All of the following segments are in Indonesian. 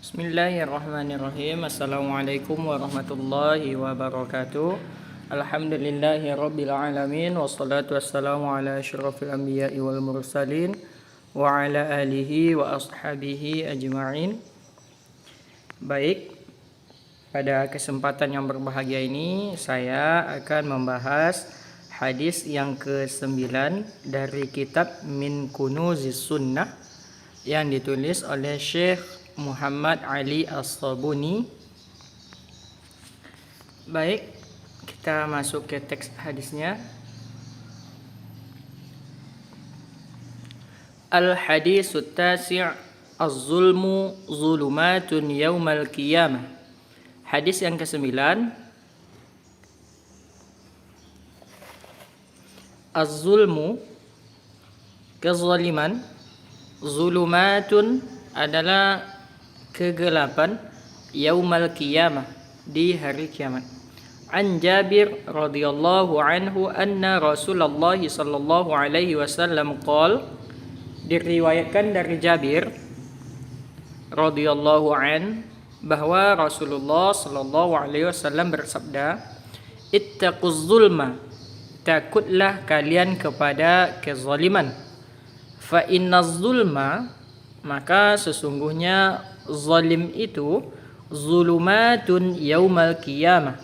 Bismillahirrahmanirrahim. Assalamualaikum warahmatullahi wabarakatuh. Alhamdulillahi rabbil alamin. Wassalatu wassalamu ala asyrafil anbiya'i wal mursalin wa ala alihi wa ashabihi ajma'in. Baik, pada kesempatan yang berbahagia ini saya akan membahas hadis yang ke-9 dari kitab Min Kunuzis Sunnah yang ditulis oleh Syekh Muhammad Ali As-Sabuni. Baik, kita masuk ke teks hadisnya. Al-hadisut tasi' az-zulmu zulumatun yaumal qiyamah. Hadis yang ke-9. Az-zulmu, kezaliman. Zulumatun adalah kegelapan, yaumal qiyamah, di hari kiamat. An Jabir radhiyallahu anhu anna Rasulullah sallallahu alaihi wasallam qala, diriwayatkan dari Jabir radhiyallahu an bahwa Rasulullah sallallahu alaihi wasallam bersabda, ittaquz zulma, takutlah kalian kepada kezaliman. Fa innaz zulma, maka sesungguhnya zalim itu, zulumatun yaumal qiyamah,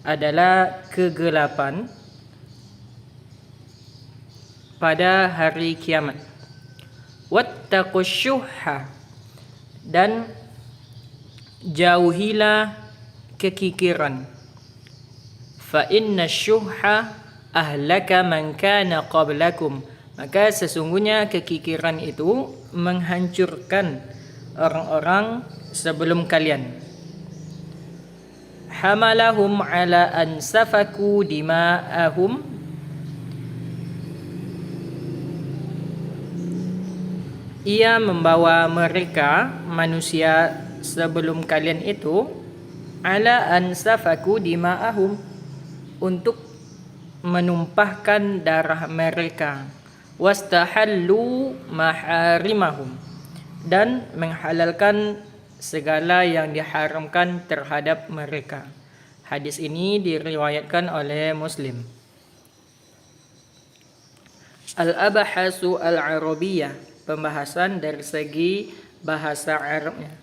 adalah kegelapan pada hari kiamat. Wattaqus syuhha, dan jauhilah kekikiran. Fa inna syuhha ahlaka man kana qablakum, maka sesungguhnya kekikiran itu menghancurkan orang-orang sebelum kalian. Hamalahum ala an safaku dima'ahum, ia membawa mereka manusia sebelum kalian itu ala an safaku dima'ahum, untuk menumpahkan darah mereka, wastahallu maharimahum, dan menghalalkan segala yang diharamkan terhadap mereka. Hadis ini diriwayatkan oleh Muslim. Al-abahasu al-arabiyah, pembahasan dari segi bahasa Arabnya.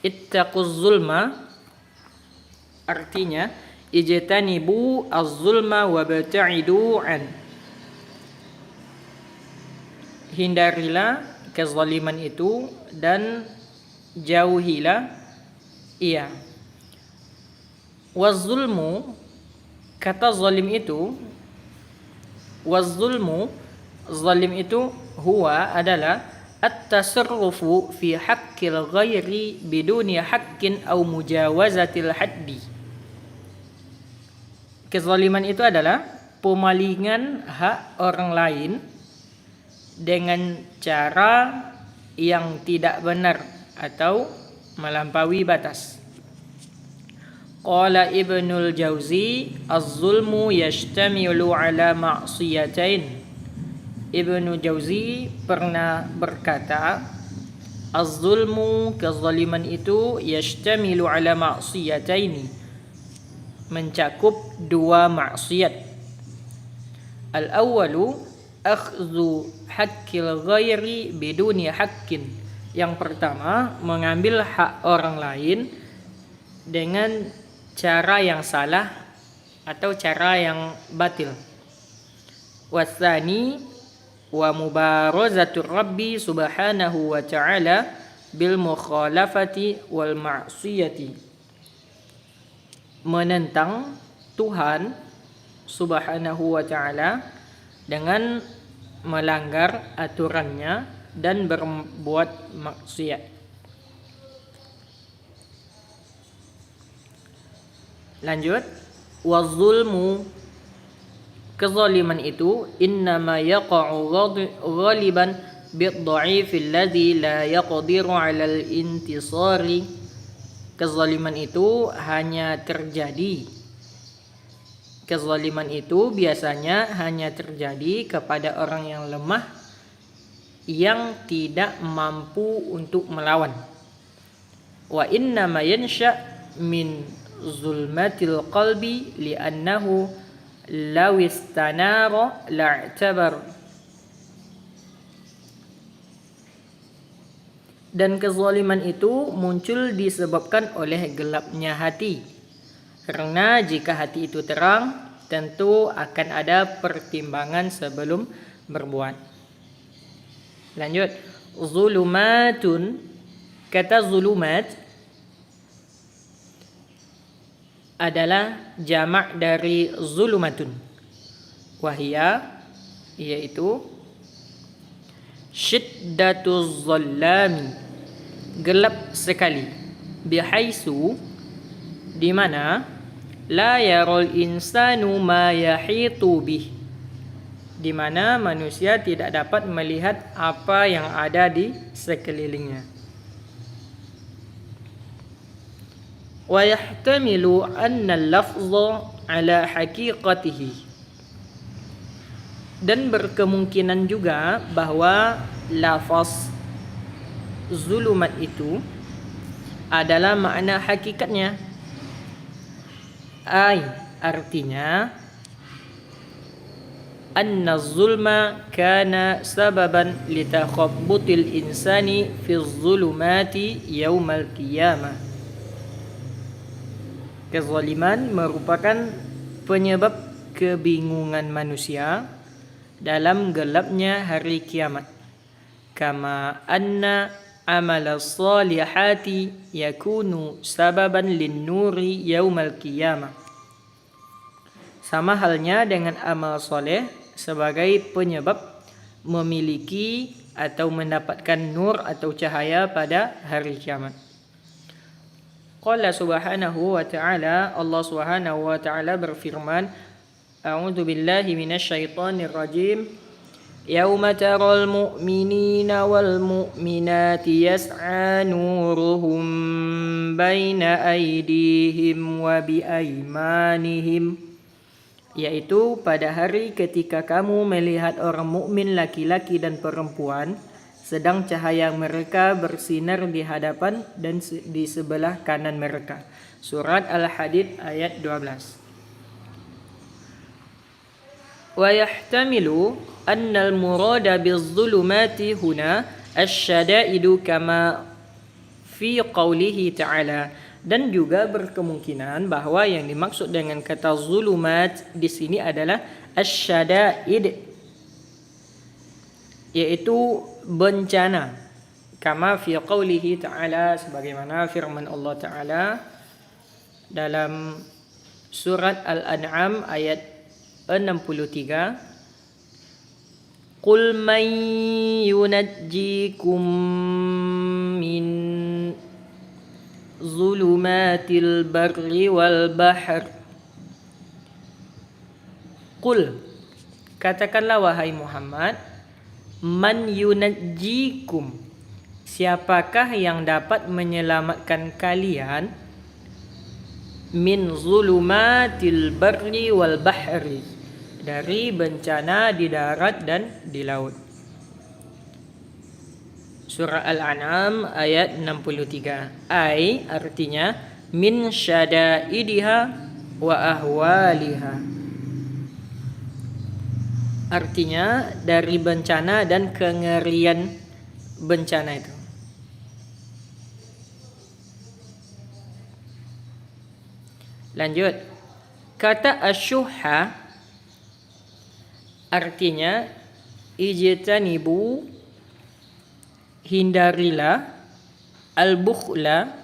Ittaquz zulma, artinya ijtanibu az-zulma wabta'idu an, hindarilah kezaliman itu dan jauhilah ia. Waz-zulmu, kata zalim itu, waz-zulmu, zalim itu, huwa adalah at-tasarrufu fi haqqil ghairi biduni haqqin aw mujawazatil haddi. Kezaliman itu adalah pemalingan hak orang lain dengan cara yang tidak benar atau melampaui batas. Qala Ibnul Jauzi, az-zulmu yashtamilu ala ma'siyatain. Ibnu Jauzi pernah berkata, az-zulmu, kezaliman itu, yashtamilu ala ma'siyataini, mencakup dua maksiat. Al-awwalu akhdhu haqqil ghairi biduni haqqin. Yang pertama, mengambil hak orang lain dengan cara yang salah atau cara yang batil. Watsani wa mubarazatur rabbi subhanahu wa ta'ala bil mukhalafati wal ma'siyati, menentang Tuhan subhanahu wa ta'ala dengan melanggar aturannya dan berbuat maksiat. Lanjut, waz-zulmu, kezaliman itu, innama yaqa'u ghaliban bid-dha'ifi alladhi la yaqdiru 'ala al-intisari. Kezaliman itu hanya terjadi, kezaliman itu biasanya hanya terjadi kepada orang yang lemah yang tidak mampu untuk melawan. wa inna ma yansha min zulmatil qalbi li'annahu law istanara la'tabar. Dan kezaliman itu muncul disebabkan oleh gelapnya hati. Karena jika hati itu terang, tentu akan ada pertimbangan sebelum berbuat. Lanjut. Zulumatun. Kata zulumat adalah jamak dari zulumatun. Wahia, yaitu syiddatuz zallami, gelap sekali. Bihaisu, di mana la yarul insanu ma yahitu bih, di mana manusia tidak dapat melihat apa yang ada di sekelilingnya. Wa yahtamilu anna al-lafza ala haqiqatihi, dan berkemungkinan juga bahwa lafaz zulumat itu adalah makna hakikatnya. Artinya anna zulma kana sababan litakhabbutil insani fi zulumati yaumal qiyamah. Kezaliman merupakan penyebab kebingungan manusia dalam gelapnya hari kiamat. Kama anna amal salihati yakunu sababan linnuri yaumal qiyamah. Sama halnya dengan amal soleh sebagai penyebab memiliki atau mendapatkan nur atau cahaya pada hari kiamat. Qala subhanahu wa ta'ala, Allah subhanahu wa ta'ala berfirman, A'udzu billahi minasyaitonir rajim. Yauma taral mu'minina wal mu'minati yas'a nuruhum baina aydihim wa bi aymanihim, yaitu pada hari ketika kamu melihat orang mukmin laki-laki dan perempuan sedang cahaya mereka bersinar di hadapan dan di sebelah kanan mereka. Surat Al-Hadid ayat 12. Wa yahtamilu anna al-murada biz-zulumati huna asy-syada'idu kama fi qawlihi ta'ala, dan juga berkemungkinan bahwa yang dimaksud dengan kata zulumat di sini adalah asy-syada'id, yaitu bencana, kama fi qawlihi ta'ala, sebagaimana firman Allah Ta'ala dalam surat Al-An'am ayat 63, Qul man yunajjikum min zulumatil barri wal bahr. Qul, katakanlah wahai Muhammad, man yunajjikum, siapakah yang dapat menyelamatkan kalian, min zulumatil barri wal bahri, dari bencana di darat dan di laut. Surah Al-An'am ayat 63. Artinya min syadaidiha wa ahwaliha, artinya dari bencana dan kengerian bencana itu. Lanjut. Kata asyuha artinya ijtanibu, hindarilah, al-bukhla,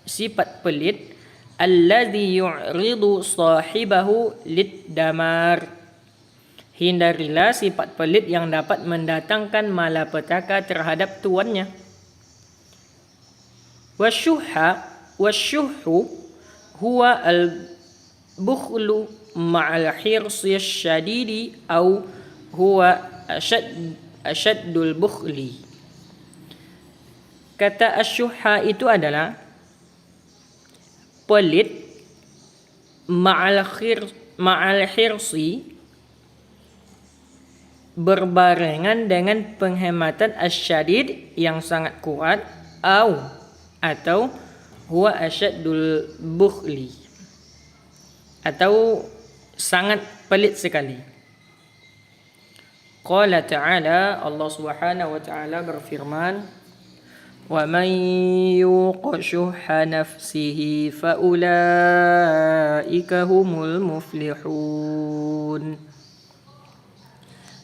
sifat pelit, alladhi yu'ridu sahibahu lid-damar, hindarilah sifat pelit yang dapat mendatangkan malapetaka terhadap tuannya. Wasyuhu huwa al-bukhlu ma'al hirsi syadidi au huwa asyaddul bukhli. Kata asyuha itu adalah pelit ma'al hirsi, berbarengan dengan penghematan asyadid yang sangat kuat, atau huwa asyaddul bukhli, atau sangat pelit sekali. Qala ta'ala, Allah Subhanahu wa taala berfirman, wa man yuqa syuhha nafsihi fa ulaika humul muflihun.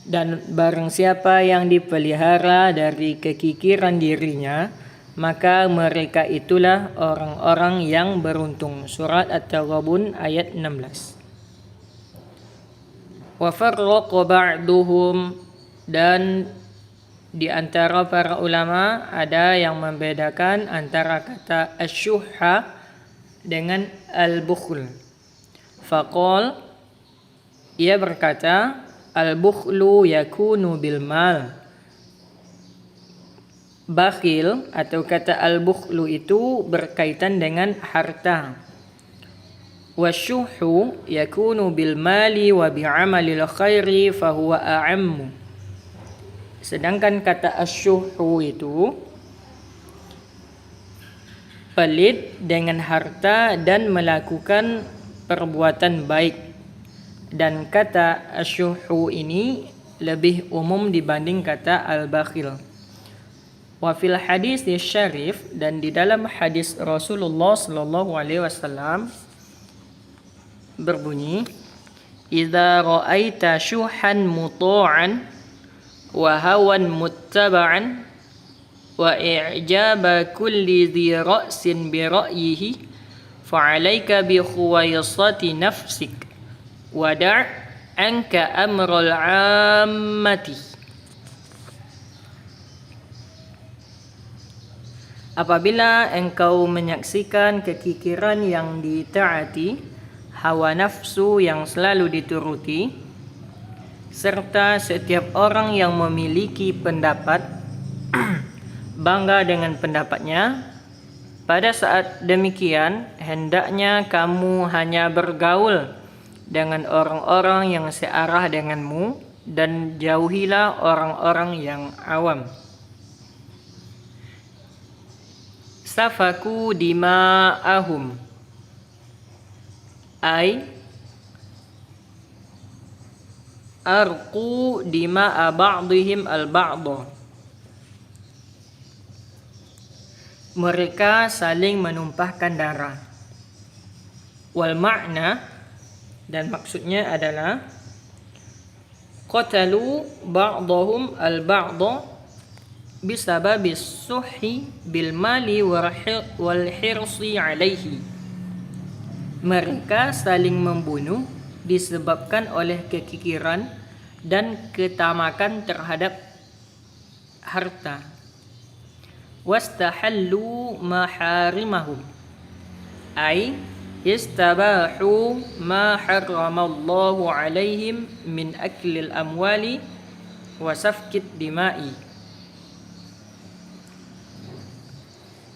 Dan barang siapa yang dipelihara dari kekikiran dirinya, maka mereka itulah orang-orang yang beruntung. Surat At-Taghabun ayat 16. Wa farraqa ba'duhum, dan di antara para ulama ada yang membedakan antara kata asyuhha dengan al-bukhl. Faqal, ia berkata, al-bukhlu yakunu bil mal. Bakhil atau kata al-bukhlu itu berkaitan dengan harta. Wasyuhu yakunu bil mali wa bi'amalil khairi fahuwa a'ammu. Sedangkan kata asyuhu itu pelit dengan harta dan melakukan perbuatan baik. Dan kata asyuhu ini lebih umum dibanding kata al-bakhil. Wa fil hadis syarif, dan di dalam hadis Rasulullah sallallahu alaihi wasallam berbunyi, idza ra'aita syuhan muta'an wa hawan muttaba'an wa i'jaba kulli dhi ra'sin bi ra'yihi fa'alaika bi khuwaisati nafsik wa da' anka amral 'ammati. Apabila engkau menyaksikan kekikiran yang ditaati, hawa nafsu yang selalu dituruti, serta setiap orang yang memiliki pendapat bangga dengan pendapatnya, pada saat demikian hendaknya kamu hanya bergaul dengan orang-orang yang searah denganmu dan jauhilah orang-orang yang awam. Safaku dima'ahum, ay arqu dima'a ba'dihim al-ba'da. Mereka saling menumpahkan darah. Wal ma'na, dan maksudnya adalah qatalu ba'dahum al-ba'da bisababis suhi bil mali wal hirsi alaihi. Mereka saling membunuh disebabkan oleh kekikiran dan ketamakan terhadap harta. Wastahallu maharimahum, ay istabahu ma harramallahu alaihim min aklil amwali wa safkid dima'i.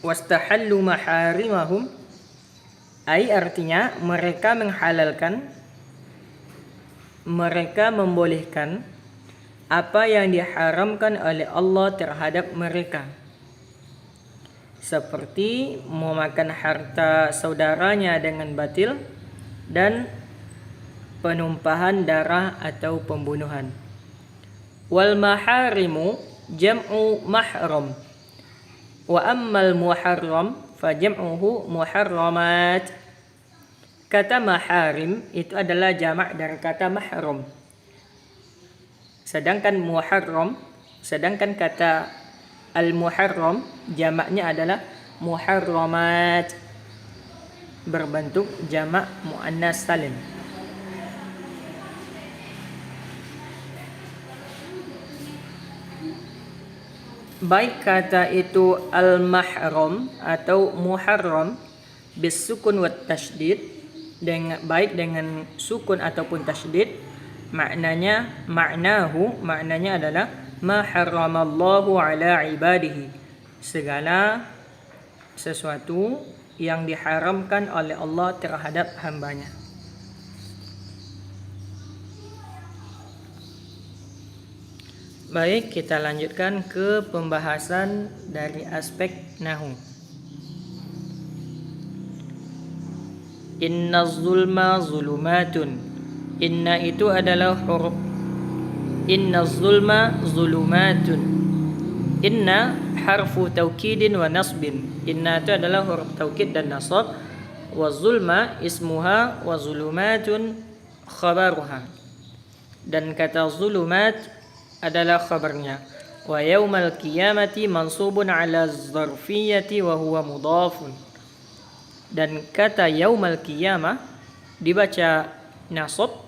Wastahallu maharimahum, ay artinya mereka menghalalkan, mereka membolehkan apa yang diharamkan oleh Allah terhadap mereka, seperti memakan harta saudaranya dengan batil dan penumpahan darah atau pembunuhan. Wal maharimu jam'u mahram, wa ammal muharram fajam'uhu muharramat. Kata maharim itu adalah jamak dari kata mahram. Sedangkan kata al-muharram jamaknya adalah muharramat, berbentuk jamak muannas salim. Baik kata itu al-mahram atau muharram bisukun wat tasydid, baik dengan sukun ataupun tasydid, maknanya adalah ma harramallahu ala ibadihi, segala sesuatu yang diharamkan oleh Allah terhadap hambanya. Baik, kita lanjutkan ke pembahasan dari aspek nahwu. Inna zulma zulumatun. Inna itu adalah huruf. Inna zulma zulumatun. Inna harfu taukidin wa nasbin. Inna itu adalah huruf taukid dan nasab. Wa zulma ismuha wa zulumatun khabaruha. Dan kata zulumat adalah khabarnya. Wa yaumal qiyamati mansubun ala zarfiyati wa huwa mudhafun. Dan kata yaumal qiyamah dibaca nasab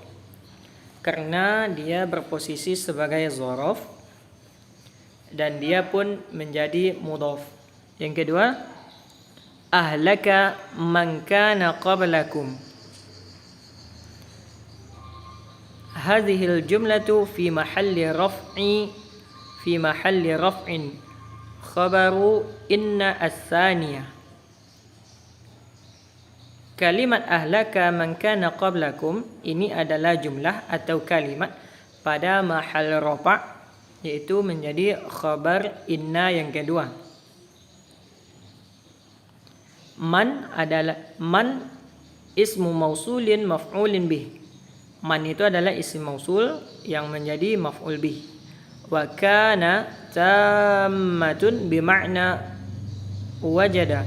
karena dia berposisi sebagai zarf dan dia pun menjadi mudhaf. Yang kedua, ahlaka man kana qablakum. Hadhil jumlatu fi mahalli raf'in khabaru inna as-saniyah. Kalimat ahlaka man kana qablakum ini adalah jumlah atau kalimat pada mahal rafa', yaitu menjadi khabar inna yang kedua. Man adalah ismu mausulin maf'ulin bih. Man itu adalah isim mausul yang menjadi maf'ul bih. Wa kana tammatun bima'na wajada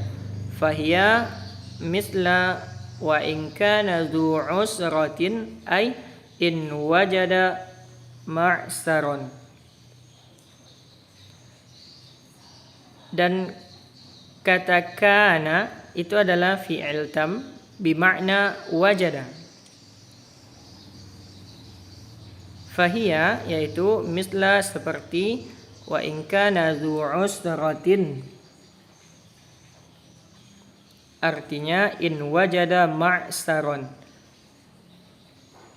fahiya misla wa in kana dhu usratin ay in wajada ma'saron. Dan kata kana itu adalah fi'il tam bimakna wajada. Fahiya yaitu misla seperti wa in kana dhu usratin. Artinya in wajada ma'saron.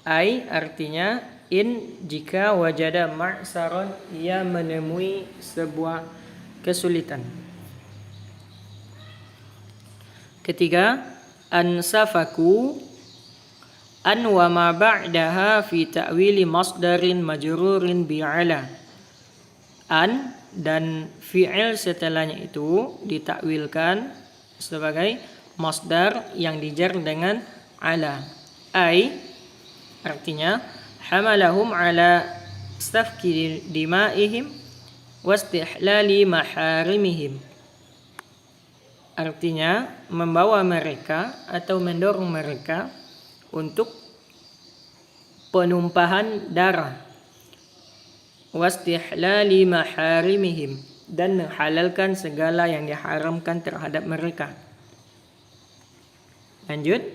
Ai artinya in jika wajada ma'saron ia menemui sebuah kesulitan. Ketiga, ansafaku an wa ma ba'daha fi ta'wili masdarin majrurin bi'ala. An dan fi'il setelahnya itu ditakwilkan sebagai masdar yang dijar dengan ala. Ai artinya hamalahum ala safki dima'ihim wastihlali maharimihim. Artinya membawa mereka atau mendorong mereka untuk penumpahan darah, wastihlali maharimihim, dan menghalalkan segala yang diharamkan terhadap mereka. Lanjut.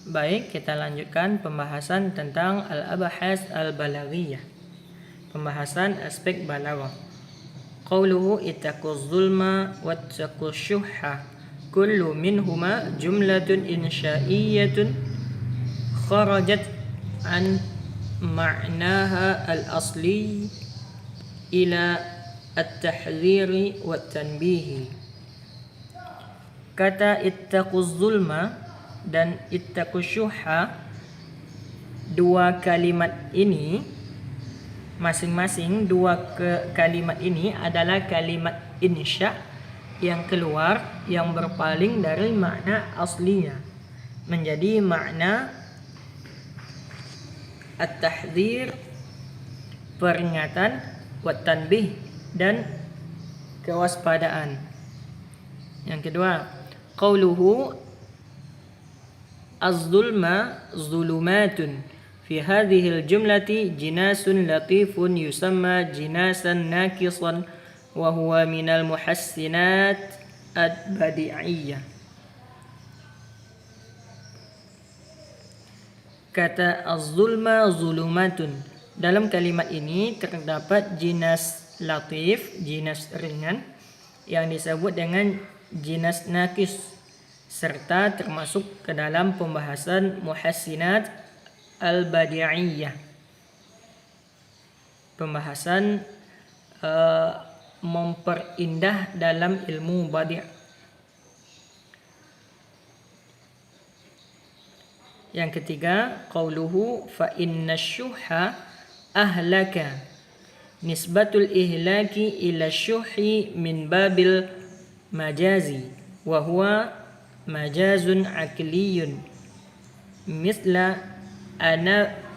Baik, kita lanjutkan pembahasan tentang al-abahas al-balaghiyah. Pembahasan aspek balaghah. Qauluhu ittaquz zulma wattaqus syuhha. Kullu minhuma jumlatun insya'iyyatun kharajat an ma'naha al-asli ila at-tahdhiri wat-tanbihi. Kata ittaquz zulma dan ittaqus syuhha, dua kalimat ini masing-masing kalimat ini adalah kalimat insya yang keluar, yang berpaling dari makna aslinya menjadi makna at-tahdhir, peringatan, wat-tanbih, dan kewaspadaan. Yang kedua, qauluhu az-zulma zulumatun. Fi hadhil jumlati jinasun latifun yusamma jinasan naqisan wa huwa minal muhassinat ad-badi'iyyah. Kata az-zulma zulumatun. Dalam kalimat ini terdapat jinas latif, jinas ringan, yang disebut dengan jinas naqis, serta termasuk ke dalam pembahasan muhassinat al-badi'iyyah. Pembahasan memperindah dalam ilmu badi'. Yang ketiga, qauluhu fa inna syuhha ahlaka. Nisbatul ihlaki ila syuhi min babil majazi. wa huwa majazun akliyun misla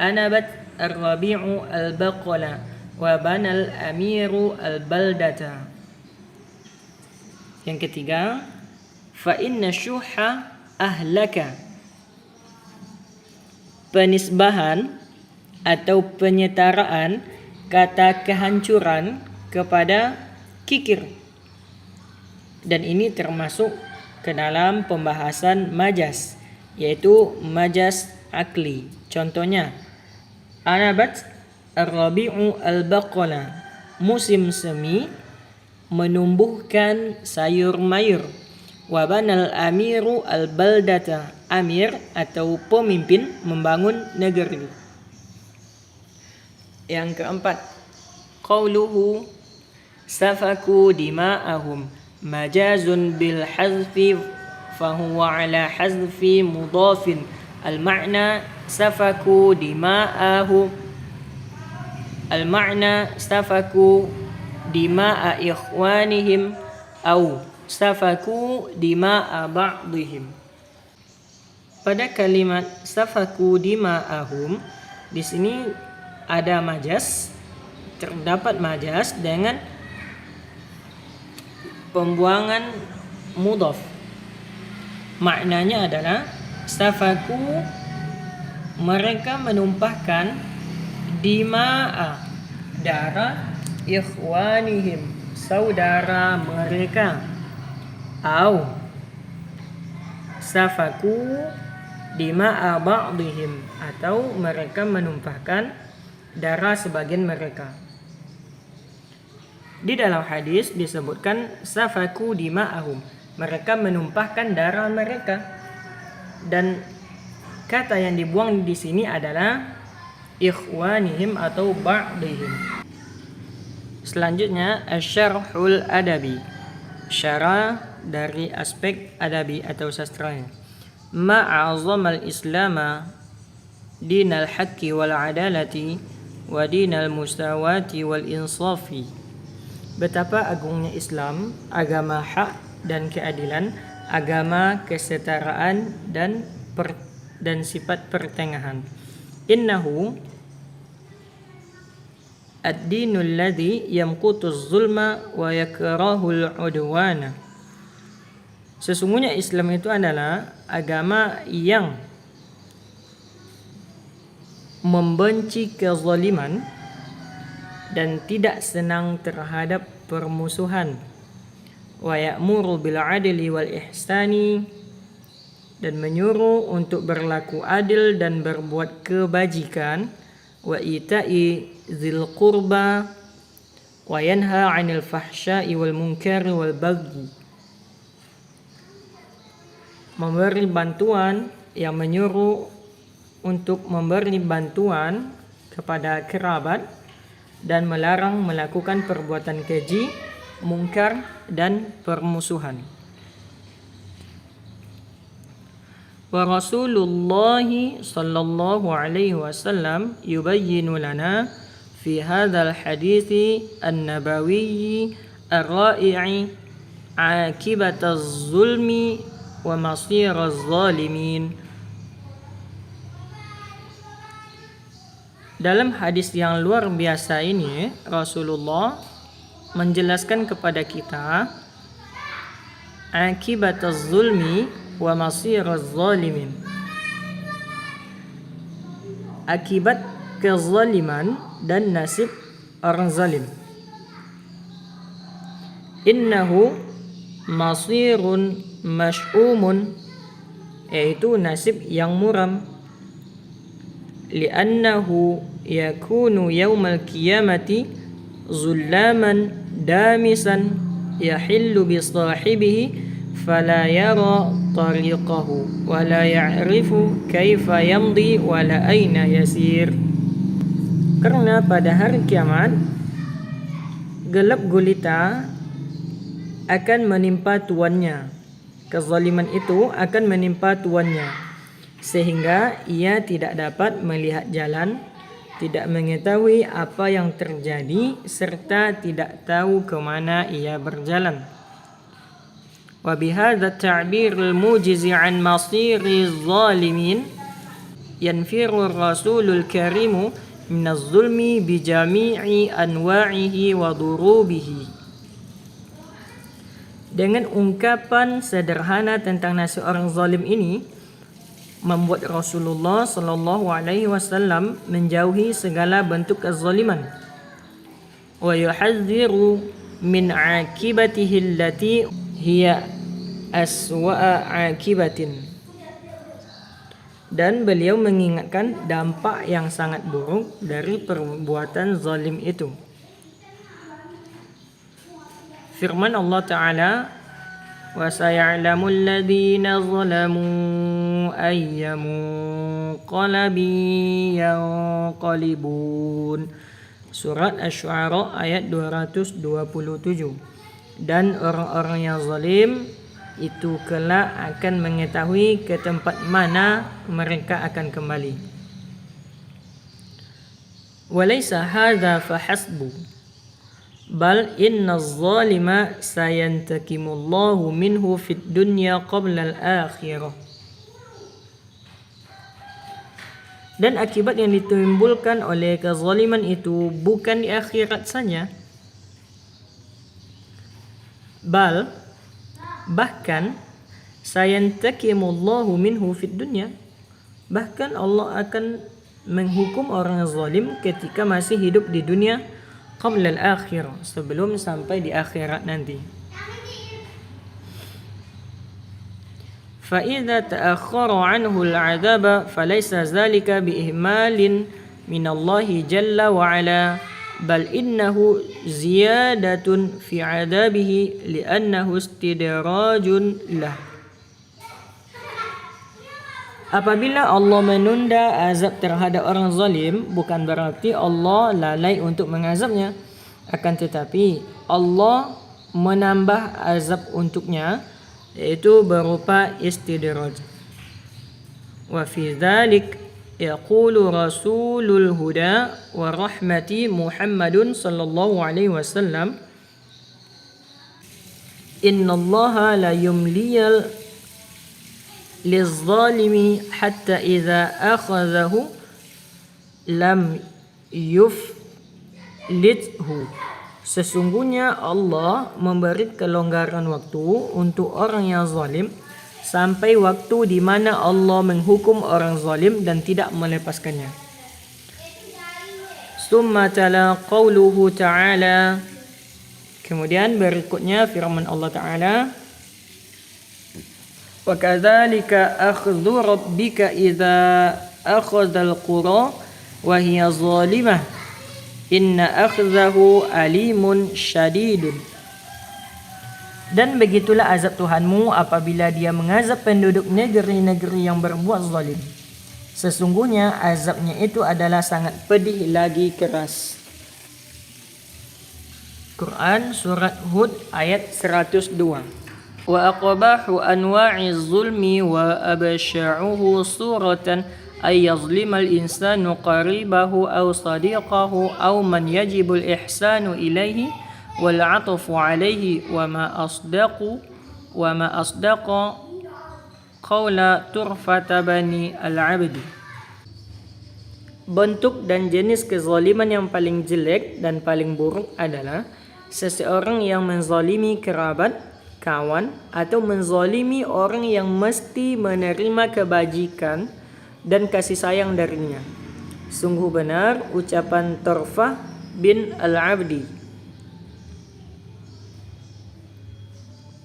anabat ar-rabi'u al-baqala wa banal amiru al-baldata. Yang ketiga, fa inna syuha ahlaka. Penisbahan atau penyetaraan kata kehancuran kepada kikir. Dan ini termasuk ke dalam pembahasan majas, yaitu majas akli. Contohnya, anabat ar-rabi'u al-baqala. Musim semi menumbuhkan sayur mayur. Wa banal amiru al-baldata. Amir atau pemimpin membangun negeri. Yang keempat, qauluhu safaku dima'ahum majazun bil hazfi fahuwa ala hazfi mudafin. Al-ma'na safaku dima'ahum, al-ma'na safaku dima'a ikhwanihim au safaku dima'a ba'dihim. Pada kalimat safaku dima'ahum, di sini ada majas, terdapat majas dengan pembuangan mudhaf. Maknanya adalah safaku, mereka menumpahkan, dima'a, darah, ikhwanihim, saudara mereka, au safaku dima'a ba'dihim, atau mereka menumpahkan darah sebagian mereka. Di dalam hadis disebutkan safaku dima'ahum, mereka menumpahkan darah mereka, dan kata yang dibuang di sini adalah ikhwanihim atau ba'dihim. Selanjutnya asyarhul adabi, syarah dari aspek adabi atau sastranya. Ma'azamal islama dinal haqqi wal adalati wa dinal mustawati wal insafi. Betapa agungnya Islam, agama hak dan keadilan, agama kesetaraan dan sifat pertengahan. Innahu ad-dinul ladzi yamqutuz zulma wa yakrahul udwana. Sesungguhnya Islam itu adalah agama yang membenci kezaliman dan tidak senang terhadap permusuhan. Wa ya'muru bil adli wal ihsani, dan menyuruh untuk berlaku adil dan berbuat kebajikan. Wa ita'i dzil qurba wa yanha 'anil fahsya'i wal munkari wal baghi. Memberi bantuan, yang menyuruh untuk memberi bantuan kepada kerabat dan melarang melakukan perbuatan keji, mungkar dan permusuhan. Wa Rasulullah sallallahu alaihi wasallam yubayyinu lana fi hadzal hadithi an-nabawiyyi ar-ra'i'i aqibataz zulmi wa masiraz zalimin. Dalam hadis yang luar biasa ini, Rasulullah menjelaskan kepada kita aqibataz zulmi wa masiraz zalimin, akibat kezaliman dan nasib orang zalim. Innahu masirun masy'umun, yaitu nasib yang muram. Li'annahu yakunu yawmal qiyamati zullaman damisan yahillu bi sahibihi fala yara tariqahu wa la ya'rifu kaifa yamdi wa la aina yasir. Karena pada hari kiamat gelap gulita akan menimpa tuannya, kezaliman itu akan menimpa tuannya, sehingga ia tidak dapat melihat jalan, tidak mengetahui apa yang terjadi, serta tidak tahu ke mana ia berjalan. وبهذا التعبير الموجز عن مصير الظالمين ينفر الرسول الكريم من الظلم بجميع أنواعه وضروبه. Dengan ungkapan sederhana tentang nasib orang zalim ini membuat Rasulullah sallallahu alaihi wasallam menjauhi segala bentuk kezaliman. Wa yuhadhdhiru min akibatihi allati hiya aswa'a akibatin. Dan beliau mengingatkan dampak yang sangat buruk dari perbuatan zalim itu. Firman Allah Ta'ala, وَسَيَعْلَمُ الَّذِينَ ظَلَمُوا أَيَّ مُنقَلَبٍ يَنقَلِبُونَ. Surat Asy-Syu'ara ayat 227. Dan orang-orang yang zalim itu kelak akan mengetahui ke tempat mana mereka akan kembali. وَلَيْسَ هَذَا فَحَسْبُ بل إن الظالم سينتقم الله منه في الدنيا قبل الآخرة. Dan akibat yang ditimbulkan oleh kezaliman itu bukan di akhirat saja, bahkan sayantaqimullahu minhu fid dunya, bahkan Allah akan menghukum orang zalim ketika masih hidup di dunia, qabla al-akhirah, sebelum sampai di akhirat nanti. فَإِذَا تَأَخَّرَ عَنْهُ الْعَذَابَ فَلَيْسَ ذَلِكَ بِإِهْمَالٍ مِنَ اللَّهِ جَلَّ وَعَلَا بَلْ إِنَّهُ زِيَادَةٌ فِي عَذَابِهِ لِأَنَّهُ اسْتِدْرَاجٌ لَهُ. Apabila Allah menunda azab terhadap orang zalim, bukan berarti Allah lalai untuk mengazabnya. Akan tetapi Allah menambah azab untuknya, yaitu berupa istidraj. Wa fi dzalik yaqulu rasulul huda wa rahmati Muhammadun sallallahu alaihi wasallam, innallaha la yumliyal lizzalimi hatta idza akhadhahu lam yuflithu. Sesungguhnya Allah memberi kelonggaran waktu untuk orang yang zalim sampai waktu di mana Allah menghukum orang zalim dan tidak melepaskannya. Summa tala qauluhu ta'ala, kemudian berikutnya firman Allah Ta'ala, وَكَذَلِكَ أَخْذُ رَبِّكَ إِذَا أَخَذَ الْقُرَى وَهِيَ ظَالِمَةٌ إِنَّ أَخْذَهُ أَلِيمٌ شَدِيدٌ. Dan begitulah azab Tuhanmu apabila dia mengazab penduduk negeri-negeri yang berbuat zalim. Sesungguhnya azabnya itu adalah sangat pedih lagi keras. Quran Surat Hud ayat 102. وَأَقْبَحُ أَنْوَاعِ الظُّلْمِ وَأَبْشَعُهُ صُورَةً أَنْ يَظْلِمَ الْإِنْسَانُ قَرِيبَهُ أَوْ صَدِيقَهُ أَوْ مَنْ يَجِبُ الْإِحْسَانُ إِلَيْهِ وَالْعَطْفُ عَلَيْهِ وَمَا أَصْدَقَ قَوْلَ تُرْفَةَ بَنِي الْعَبْدِ. Bentuk dan jenis kezaliman yang paling jelek dan paling buruk adalah seseorang yang menzalimi kerabat, kawan, atau menzalimi orang yang mesti menerima kebajikan dan kasih sayang darinya. Sungguh benar ucapan Turfah bin Al-Abdi,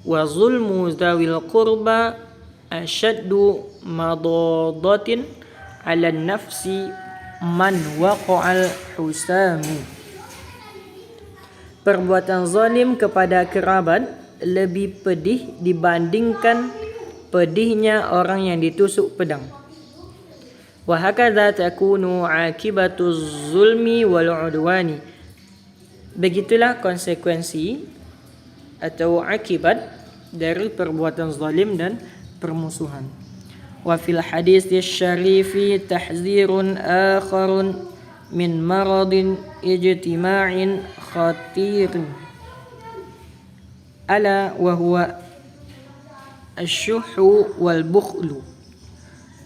wa zulmu zawil qurba ashaddu madadatin ala nafsi man waqa'al husamu. Perbuatan zalim kepada kerabat lebih pedih dibandingkan pedihnya orang yang ditusuk pedang. Wa hakadha takunu akibatu zulmi wal udwani. Begitulah konsekuensi atau akibat dari perbuatan zalim dan permusuhan. Wa fil hadis syarifi tahzirun akharun min maradin ijtima'in khatirin ala wa huwa asyuhu wal bukhlu.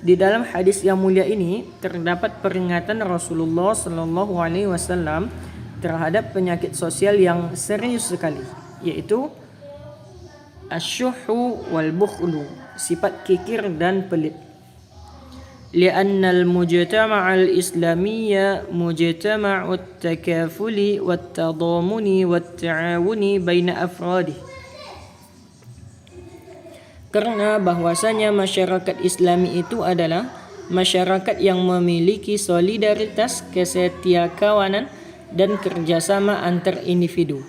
Di dalam hadis yang mulia ini terdapat peringatan Rasulullah sallallahu alaihi wasallam terhadap penyakit sosial yang serius sekali, yaitu asyuhu wal bukhlu, sifat kikir dan pelit. Lianna al-mujtama' al-islamiyya mujtama'u at-takafuli wat-tadamuni wat-ta'awuni baina afradihi. Karena bahwasanya masyarakat Islami itu adalah masyarakat yang memiliki solidaritas, kesetiakawanan dan kerjasama antar individu.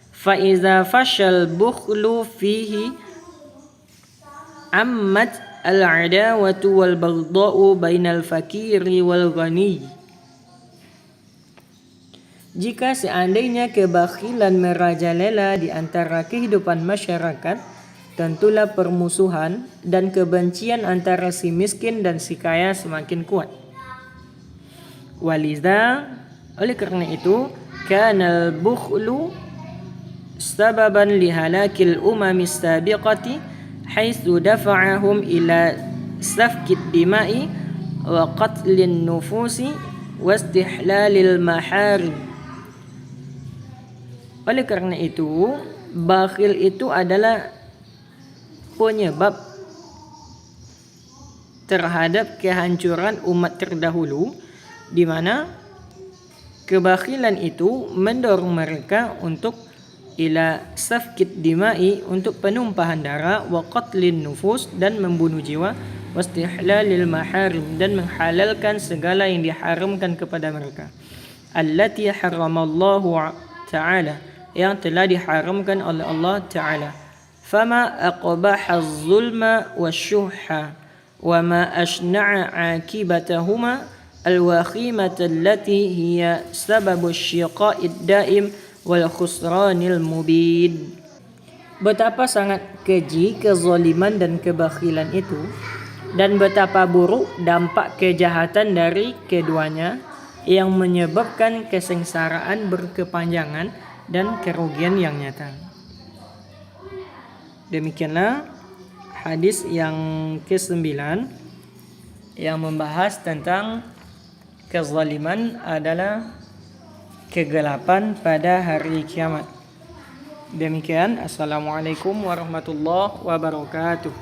Fa-iza fashal bukhlu fihi ammat al-adawatu wal baghda'u bainal fakiri wal ghani. Jika seandainya kebakhilan merajalela di antara kehidupan masyarakat, tentulah permusuhan dan kebencian antara si miskin dan si kaya semakin kuat. Waliza, oleh karena itu, kanal bukhlu sababan lihalakil umamis sabiqati haitsu dafa'ahum ila safkid dima'i wa qatlin nufusi wa istihlalil maharim. Oleh karena itu, bakhil itu adalah penyebab terhadap kehancuran umat terdahulu, di mana kebakhilan itu mendorong mereka untuk ila safkit dima'i, untuk penumpahan darah, wa qatlin nufus, dan membunuh jiwa, wastihlalil maharim, dan menghalalkan segala yang diharamkan kepada mereka, allati haramallahu ta'ala, yang telah diharamkan oleh Allah Ta'ala. Fama aqbaha az-zulma wasyuhha wa ma ashna'a akibatahuma al-wakhimata allati hiya sababu syiqa'id daim wal khusranil mubin. Betapa sangat keji kezaliman dan kebakhilan itu, dan betapa buruk dampak kejahatan dari keduanya yang menyebabkan kesengsaraan berkepanjangan dan kerugian yang nyata. Demikianlah hadis yang ke-9 yang membahas tentang kezaliman adalah kegelapan pada hari kiamat. Demikian, assalamualaikum warahmatullahi wabarakatuh.